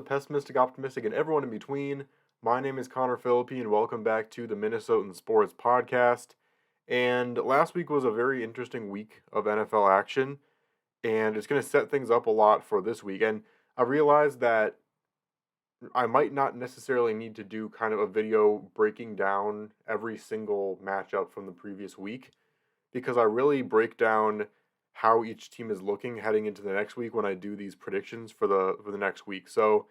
pessimistic, optimistic, and everyone in between. My name is Connor Philippi, and welcome back to the Minnesotan Sports Podcast. And last week was a very interesting week of NFL action, and it's going to set things up a lot for this week. And I realized that I might not necessarily need to do kind of a video breaking down every single matchup from the previous week because I really break down how each team is looking heading into the next week when I do these predictions for the next week. So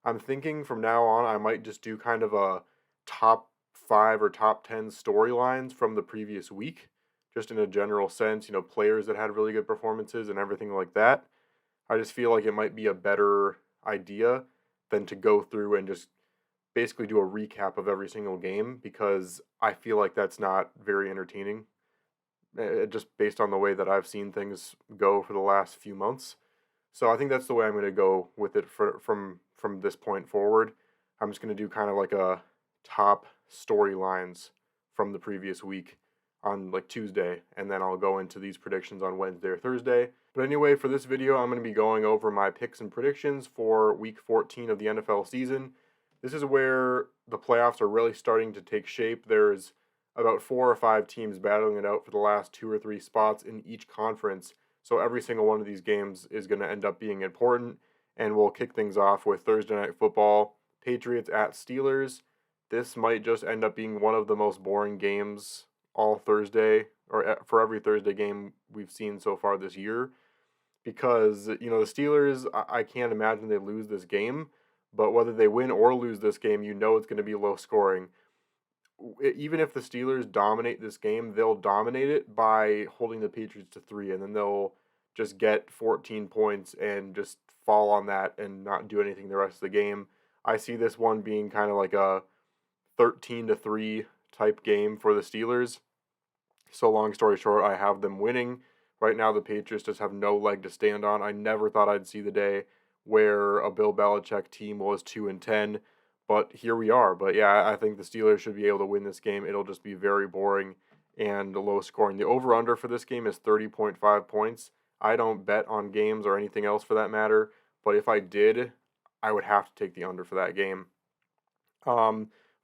I'm thinking from now on I might just do kind of a top 5 or top 10 storylines from the previous week, just in a general sense, players that had really good performances and everything like that. I just feel like it might be a better idea than to go through and just basically do a recap of every single game because I feel like that's not very entertaining just based on the way that I've seen things go for the last few months. So I think that's the way I'm going to go with it from this point forward. I'm just going to do kind of like a top storylines from the previous week on like Tuesday, and then I'll go into these predictions on Wednesday or Thursday. But anyway, for this video, I'm going to be going over my picks and predictions for week 14 of the NFL season. This is where the playoffs are really starting to take shape. There's about 4 or 5 teams battling it out for the last 2 or 3 spots in each conference. So every single one of these games is going to end up being important. And we'll kick things off with Thursday Night Football, Patriots at Steelers. This might just end up being one of the most boring games all Thursday, or for every Thursday game we've seen so far this year. Because, the Steelers, I can't imagine they lose this game. But whether they win or lose this game, it's going to be low scoring. Even if the Steelers dominate this game, they'll dominate it by holding the Patriots to 3, and then they'll just get 14 points and just fall on that and not do anything the rest of the game. I see this one being kind of like a 13-3 type game for the Steelers. So long story short, I have them winning. Right now, the Patriots just have no leg to stand on. I never thought I'd see the day where a Bill Belichick team was 2-10. But here we are. But yeah, I think the Steelers should be able to win this game. It'll just be very boring and low scoring. The over-under for this game is 30.5 points. I don't bet on games or anything else for that matter. But if I did, I would have to take the under for that game.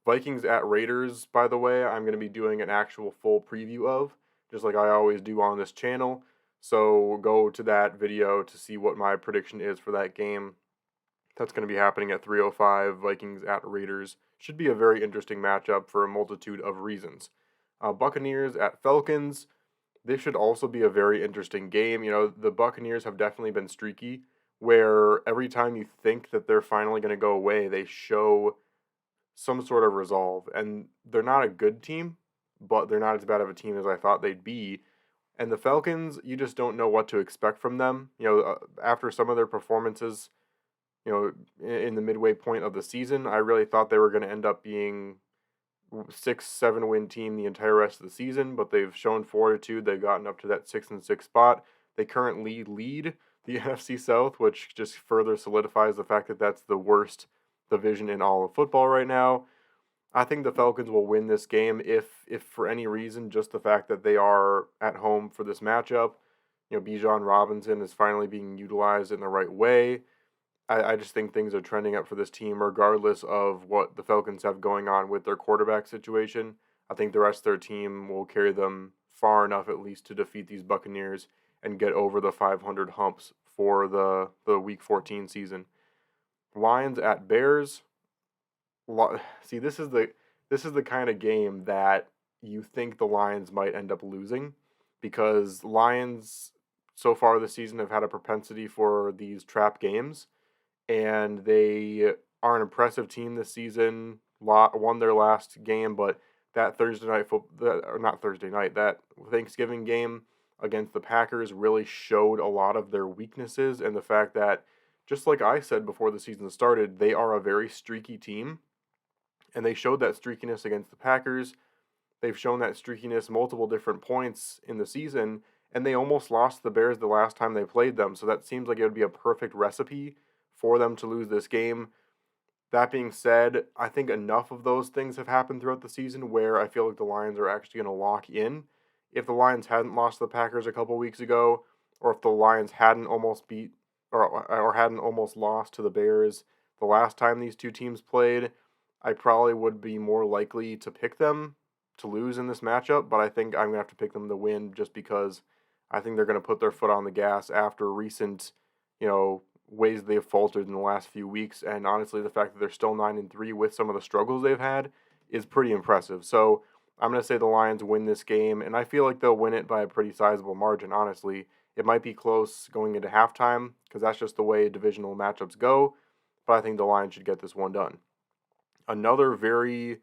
Vikings at Raiders, by the way, I'm going to be doing an actual full preview of, just like I always do on this channel. So go to that video to see what my prediction is for that game. That's going to be happening at 3:05. Vikings at Raiders. Should be a very interesting matchup for a multitude of reasons. Buccaneers at Falcons. This should also be a very interesting game. The Buccaneers have definitely been streaky, where every time you think that they're finally going to go away, they show some sort of resolve. And they're not a good team, but they're not as bad of a team as I thought they'd be. And the Falcons, you just don't know what to expect from them. After some of their performances, in the midway point of the season, I really thought they were going to end up being 6-7 win team the entire rest of the season, but they've shown fortitude. They've gotten up to that 6-6 spot. They currently lead the NFC South, which just further solidifies the fact that that's the worst division in all of football right now. I think the Falcons will win this game if for any reason, just the fact that they are at home for this matchup. Bijan Robinson is finally being utilized in the right way. I just think things are trending up for this team, regardless of what the Falcons have going on with their quarterback situation. I think the rest of their team will carry them far enough, at least, to defeat these Buccaneers and get over the 500 humps for the Week 14 season. Lions at Bears. See, this is the kind of game that you think the Lions might end up losing, because Lions so far this season have had a propensity for these trap games. And they are an impressive team this season. Won their last game, but that that Thanksgiving game against the Packers really showed a lot of their weaknesses, and the fact that, just like I said before the season started, they are a very streaky team, and they showed that streakiness against the Packers. They've shown that streakiness multiple different points in the season, and they almost lost the Bears the last time they played them, so that seems like it would be a perfect recipe for them to lose this game. That being said, I think enough of those things have happened throughout the season where I feel like the Lions are actually going to lock in. If the Lions hadn't lost to the Packers a couple weeks ago, or if the Lions hadn't almost beat or hadn't almost lost to the Bears, the last time these two teams played, I probably would be more likely to pick them to lose in this matchup, but I think I'm going to have to pick them to win just because I think they're going to put their foot on the gas after recent, ways they've faltered in the last few weeks. And honestly, the fact that they're still 9-3 with some of the struggles they've had is pretty impressive. So I'm going to say the Lions win this game, and I feel like they'll win it by a pretty sizable margin, honestly. It might be close going into halftime because that's just the way divisional matchups go, but I think the Lions should get this one done. Another very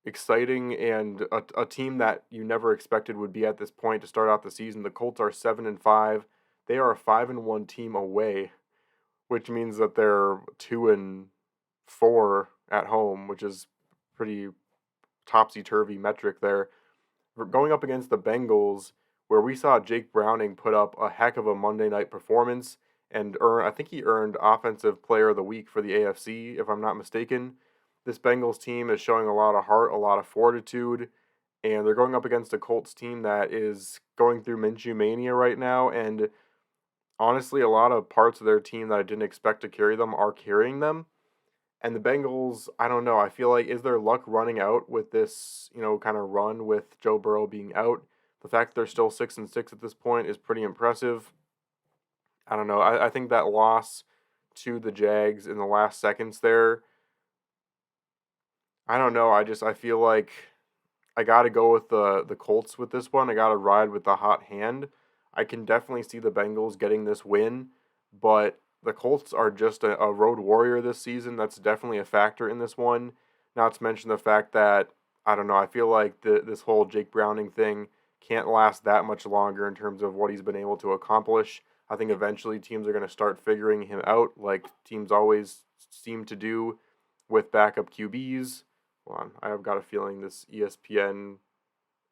exciting and a team that you never expected would be at this point to start out the season. The Colts are 7-5. They are a 5-1 team away, which means that they're 2-4 at home, which is pretty topsy-turvy metric there. We're going up against the Bengals, where we saw Jake Browning put up a heck of a Monday night performance and I think he earned Offensive Player of the Week for the AFC, if I'm not mistaken. This Bengals team is showing a lot of heart, a lot of fortitude, and they're going up against a Colts team that is going through Minshew mania right now, and honestly, a lot of parts of their team that I didn't expect to carry them are carrying them. And the Bengals, I don't know, I feel like, is their luck running out with this, kind of run with Joe Burrow being out? The fact that they're still 6-6 at this point is pretty impressive. I don't know. I think that loss to the Jags in the last seconds there, I don't know. I feel like I got to go with the Colts with this one. I got to ride with the hot hand. I can definitely see the Bengals getting this win, but the Colts are just a road warrior this season. That's definitely a factor in this one. Not to mention the fact that, I don't know, I feel like this whole Jake Browning thing can't last that much longer in terms of what he's been able to accomplish. I think eventually teams are going to start figuring him out like teams always seem to do with backup QBs. Hold on, I've got a feeling this ESPN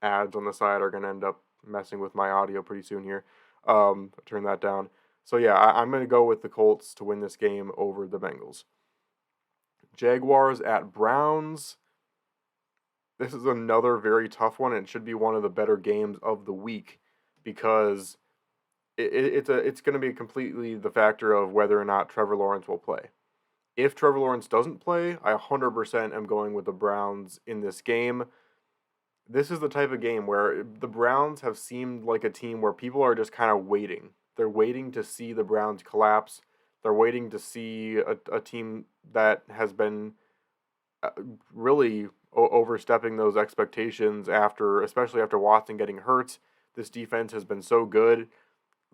ads on the side are going to end up messing with my audio pretty soon here. Turn that down. So yeah, I'm going to go with the Colts to win this game over the Bengals. Jaguars at Browns. This is another very tough one, and it should be one of the better games of the week because it's going to be completely the factor of whether or not Trevor Lawrence will play. If Trevor Lawrence doesn't play, I 100% am going with the Browns in this game. This is the type of game where the Browns have seemed like a team where people are just kind of waiting. They're waiting to see the Browns collapse. They're waiting to see a team that has been really overstepping those expectations especially after Watson getting hurt. This defense has been so good.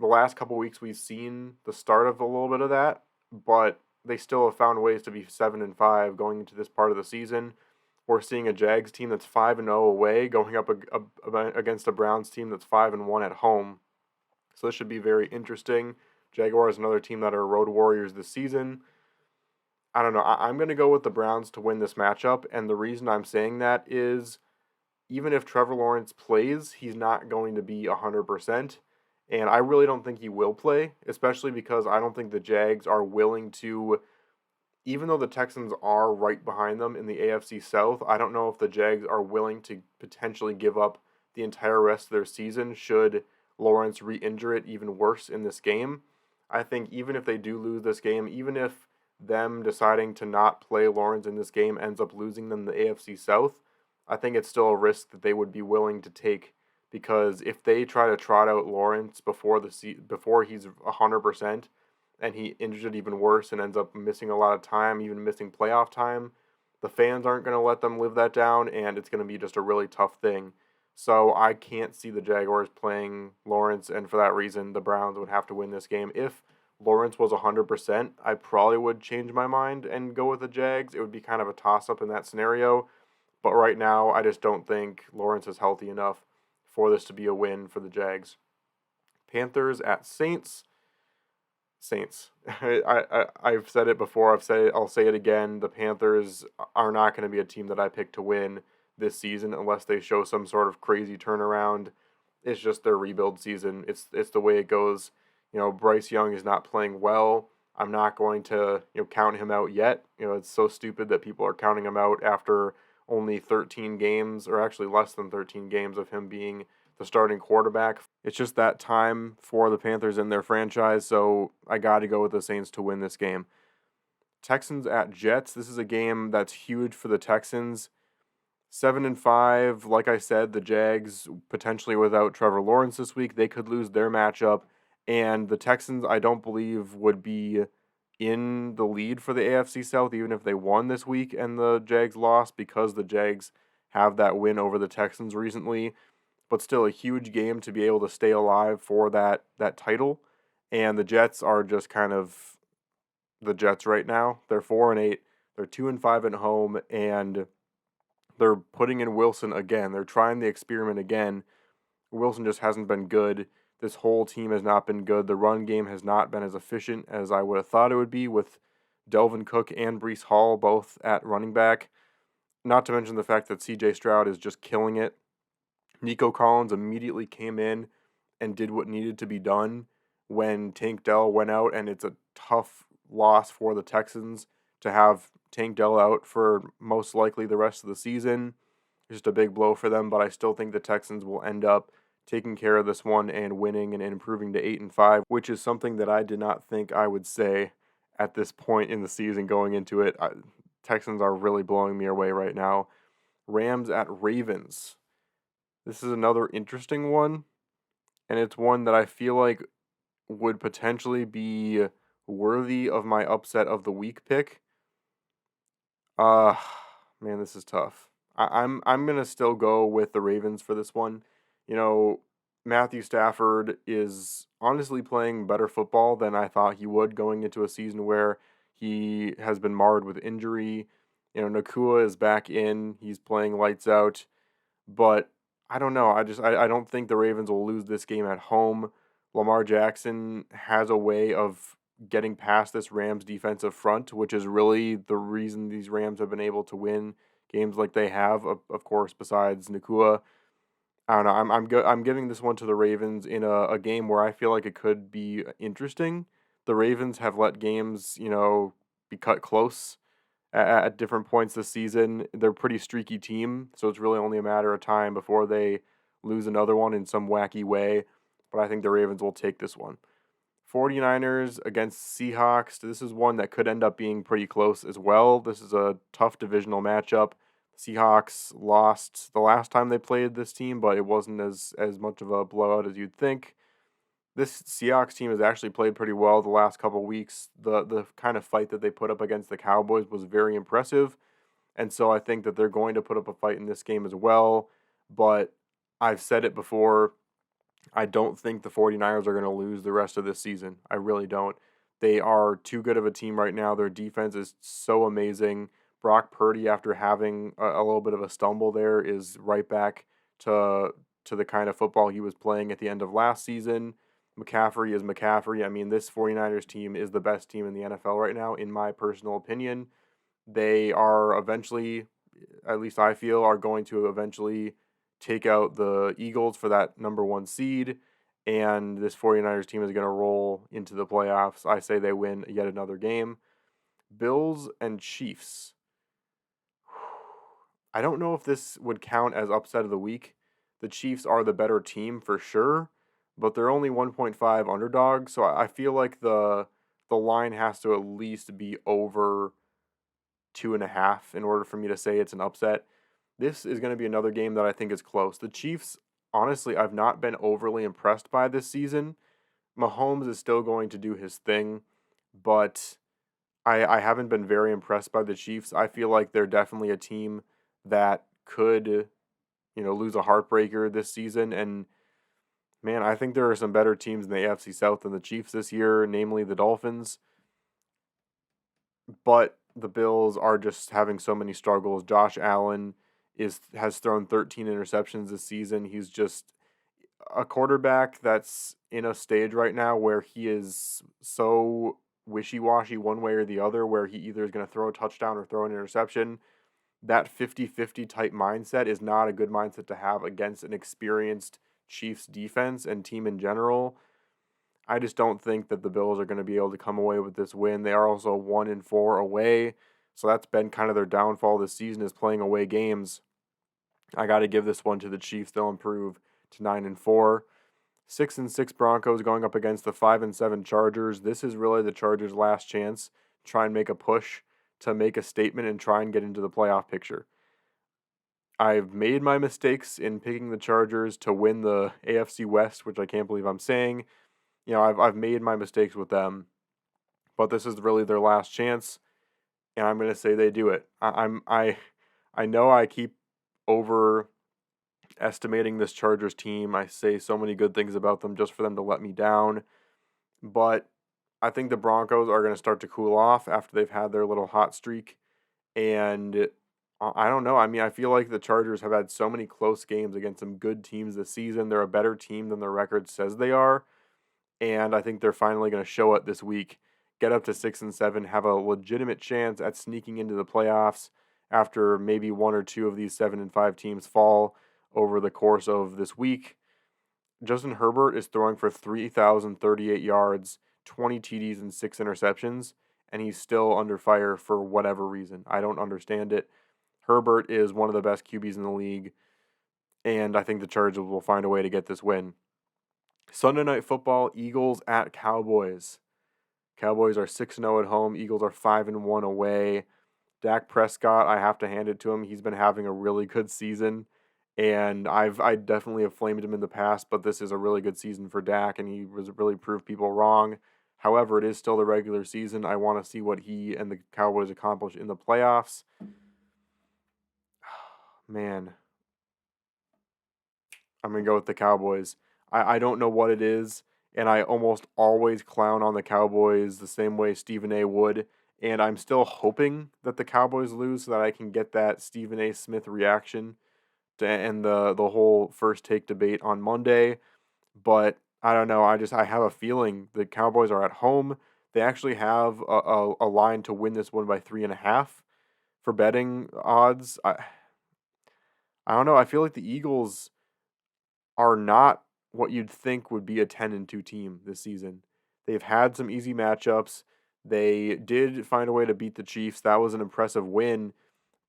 The last couple weeks we've seen the start of a little bit of that, but they still have found ways to be 7-5 going into this part of the season. We're seeing a Jags team that's 5-0 away going up against a Browns team that's 5-1 at home. So this should be very interesting. Jaguars, another team that are road warriors this season. I don't know. I'm going to go with the Browns to win this matchup, and the reason I'm saying that is even if Trevor Lawrence plays, he's not going to be 100%. And I really don't think he will play, especially because I don't think the Jags are willing to, even though the Texans are right behind them in the AFC South, I don't know if the Jags are willing to potentially give up the entire rest of their season should Lawrence re-injure it even worse in this game. I think even if they do lose this game, even if them deciding to not play Lawrence in this game ends up losing them the AFC South, I think it's still a risk that they would be willing to take. Because if they try to trot out Lawrence before he's 100% and he injures it even worse and ends up missing a lot of time, even missing playoff time, the fans aren't going to let them live that down, and it's going to be just a really tough thing. So I can't see the Jaguars playing Lawrence, and for that reason, the Browns would have to win this game. If Lawrence was 100%, I probably would change my mind and go with the Jags. It would be kind of a toss-up in that scenario. But right now, I just don't think Lawrence is healthy enough for this to be a win for the Jags. Panthers at Saints. Saints. I've said it before. I'll say it again. The Panthers are not going to be a team that I pick to win this season unless they show some sort of crazy turnaround. It's just their rebuild season. It's the way it goes. Bryce Young is not playing well. I'm not going to count him out yet. It's so stupid that people are counting him out after only 13 games, or actually less than 13 games of him being the starting quarterback. It's just that time for the Panthers in their franchise, so I got to go with the Saints to win this game. Texans at Jets. This is a game that's huge for the Texans. 7-5, like I said, the Jags potentially without Trevor Lawrence this week, they could lose their matchup, and the Texans I don't believe would be in the lead for the AFC South even if they won this week and the Jags lost, because the Jags have that win over the Texans recently, but still a huge game to be able to stay alive for that title. And the Jets are just kind of the Jets right now. They're 4-8, they're 2-5 at home, and they're putting in Wilson again. They're trying the experiment again. Wilson just hasn't been good. This whole team has not been good. The run game has not been as efficient as I would have thought it would be, with Delvin Cook and Breece Hall both at running back. Not to mention the fact that CJ Stroud is just killing it. Nico Collins immediately came in and did what needed to be done when Tank Dell went out, and it's a tough loss for the Texans to have Tank Dell out for most likely the rest of the season. Just a big blow for them, but I still think the Texans will end up taking care of this one and winning and improving to 8-5, which is something that I did not think I would say at this point in the season going into it. Texans are really blowing me away right now. Rams at Ravens. This is another interesting one, and it's one that I feel like would potentially be worthy of my upset of the week pick. Uh Man, this is tough. I'm gonna still go with the Ravens for this one. You know, Matthew Stafford is honestly playing better football than I thought he would going into a season where he has been marred with injury. You know, Nakua is back in. He's playing lights out. But I don't know. I don't think the Ravens will lose this game at home. Lamar Jackson has a way of getting past this Rams defensive front, which is really the reason these Rams have been able to win games like they have. Of course, besides Nakua, I don't know. I'm giving this one to the Ravens in a game where I feel like it could be interesting. The Ravens have let games, be cut close at different points this season. They're a pretty streaky team, so it's really only a matter of time before they lose another one in some wacky way. But I think the Ravens will take this one. 49ers against Seahawks. This is one that could end up being pretty close as well. This is a tough divisional matchup. Seahawks lost the last time they played this team, but it wasn't as much of a blowout as you'd think. This Seahawks team has actually played pretty well the last couple weeks. The kind of fight that they put up against the Cowboys was very impressive, and so I think that they're going to put up a fight in this game as well. But I've said it before, I don't think the 49ers are going to lose the rest of this season. I really don't. They are too good of a team right now. Their defense is so amazing. Brock Purdy, after having a little bit of a stumble there, is right back to the kind of football he was playing at the end of last season. McCaffrey is McCaffrey. I mean, this 49ers team is the best team in the NFL right now, in my personal opinion. They are eventually, at least I feel, are going to eventually take out the Eagles for that number one seed, and this 49ers team is going to roll into the playoffs. I say they win yet another game. Bills and Chiefs. I don't know if this would count as upset of the week. The Chiefs are the better team for sure, but they're only 1.5 underdogs, so I feel like the line has to at least be over 2.5 in order for me to say it's an upset. This is going to be another game that I think is close. The Chiefs, honestly, I've not been overly impressed by this season. Mahomes is still going to do his thing, but I haven't been very impressed by the Chiefs. I feel like they're definitely a team that could, lose a heartbreaker this season. And man, I think there are some better teams in the AFC South than the Chiefs this year, namely the Dolphins. But the Bills are just having so many struggles. Josh Allen has thrown 13 interceptions this season. He's just a quarterback that's in a stage right now where he is so wishy-washy one way or the other, where he either is going to throw a touchdown or throw an interception. That 50-50 type mindset is not a good mindset to have against an experienced Chiefs defense and team in general. I just don't think that the Bills are going to be able to come away with this win. They are also 1-4 away, so that's been kind of their downfall this season, is playing away games. I got to give this one to the Chiefs. They'll improve to 9-4. 6-6 Broncos going up against the 5-7 Chargers. This is really the Chargers' last chance try and make a push to make a statement and try and get into the playoff picture. I've made my mistakes in picking the Chargers to win the AFC West, which I can't believe I'm saying. I've made my mistakes with them, but this is really their last chance, and I'm going to say they do it. I know I keep overestimating this Chargers team. I say so many good things about them just for them to let me down, but I think the Broncos are going to start to cool off after they've had their little hot streak, and I don't know. I mean, I feel like the Chargers have had so many close games against some good teams this season. They're a better team than their record says they are, and I think they're finally going to show it this week. Get up to 6-7, have a legitimate chance at sneaking into the playoffs after maybe one or two of these 7-5 teams fall over the course of this week. Justin Herbert is throwing for 3,038 yards, 20 TDs, and 6 interceptions, and he's still under fire for whatever reason. I don't understand it. Herbert is one of the best QBs in the league, and I think the Chargers will find a way to get this win. Sunday Night Football, Eagles at Cowboys. Cowboys are 6-0 at home. Eagles are 5-1 away. Dak Prescott, I have to hand it to him. He's been having a really good season, and I definitely have flamed him in the past, but this is a really good season for Dak, and he was really proved people wrong. However, it is still the regular season. I want to see what he and the Cowboys accomplish in the playoffs. Man, I'm going to go with the Cowboys. I don't know what it is, and I almost always clown on the Cowboys the same way Stephen A. would, and I'm still hoping that the Cowboys lose so that I can get that Stephen A. Smith reaction to end the whole first take debate on Monday. But I don't know. I have a feeling the Cowboys are at home. They actually have a line to win this one by 3.5 for betting odds. I don't know. I feel like the Eagles are not what you'd think would be a 10-2 team this season. They've had some easy matchups. They did find a way to beat the Chiefs. That was an impressive win.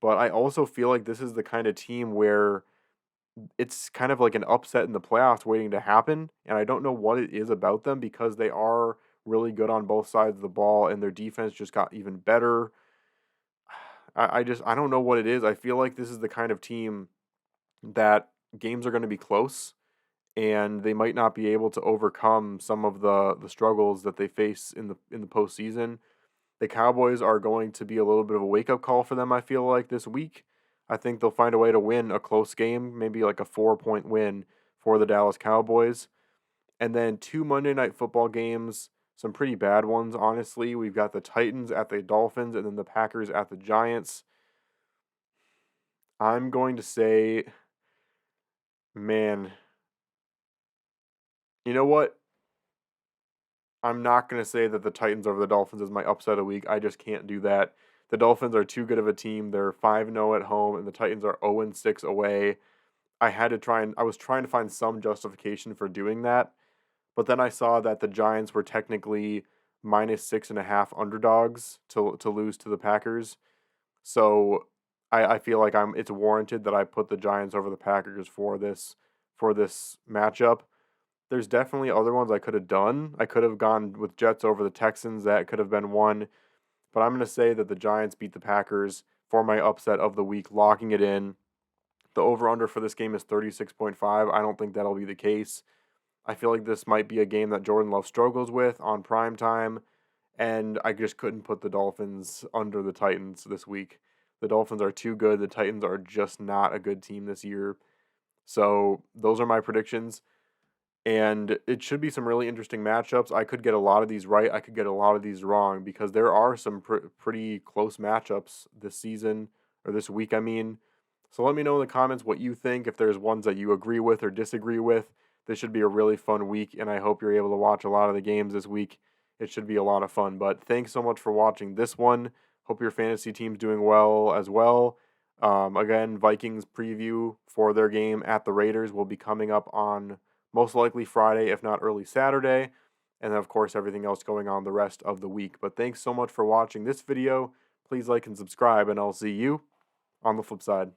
But I also feel like this is the kind of team where it's kind of like an upset in the playoffs waiting to happen. And I don't know what it is about them because they are really good on both sides of the ball and their defense just got even better. I don't know what it is. I feel like this is the kind of team that games are going to be close and they might not be able to overcome some of the struggles that they face in the postseason. The Cowboys are going to be a little bit of a wake up call for them, I feel like, this week. I think they'll find a way to win a close game, maybe like a 4-point win for the Dallas Cowboys. And then 2 Monday Night Football games, some pretty bad ones, honestly. We've got the Titans at the Dolphins and then the Packers at the Giants. I'm going to say, man, you know what? I'm not going to say that the Titans over the Dolphins is my upset of the week. I just can't do that. The Dolphins are too good of a team. They're 5-0 at home, and the Titans are 0-6 away. I was trying to find some justification for doing that, but then I saw that the Giants were technically -6.5 underdogs to lose to the Packers. So I feel like it's warranted that I put the Giants over the Packers for this matchup. There's definitely other ones I could have done. I could have gone with Jets over the Texans. That could have been one. But I'm going to say that the Giants beat the Packers for my upset of the week, locking it in. The over-under for this game is 36.5. I don't think that'll be the case. I feel like this might be a game that Jordan Love struggles with on prime time, and I just couldn't put the Dolphins under the Titans this week. The Dolphins are too good. The Titans are just not a good team this year. So those are my predictions. And it should be some really interesting matchups. I could get a lot of these right. I could get a lot of these wrong because there are some pretty close matchups this season, or this week, I mean. So let me know in the comments what you think, if there's ones that you agree with or disagree with. This should be a really fun week, and I hope you're able to watch a lot of the games this week. It should be a lot of fun. But thanks so much for watching this one. Hope your fantasy team's doing well as well. Again, Vikings preview for their game at the Raiders will be coming up on most likely Friday, if not early Saturday. And then, of course, everything else going on the rest of the week. But thanks so much for watching this video. Please like and subscribe, and I'll see you on the flip side.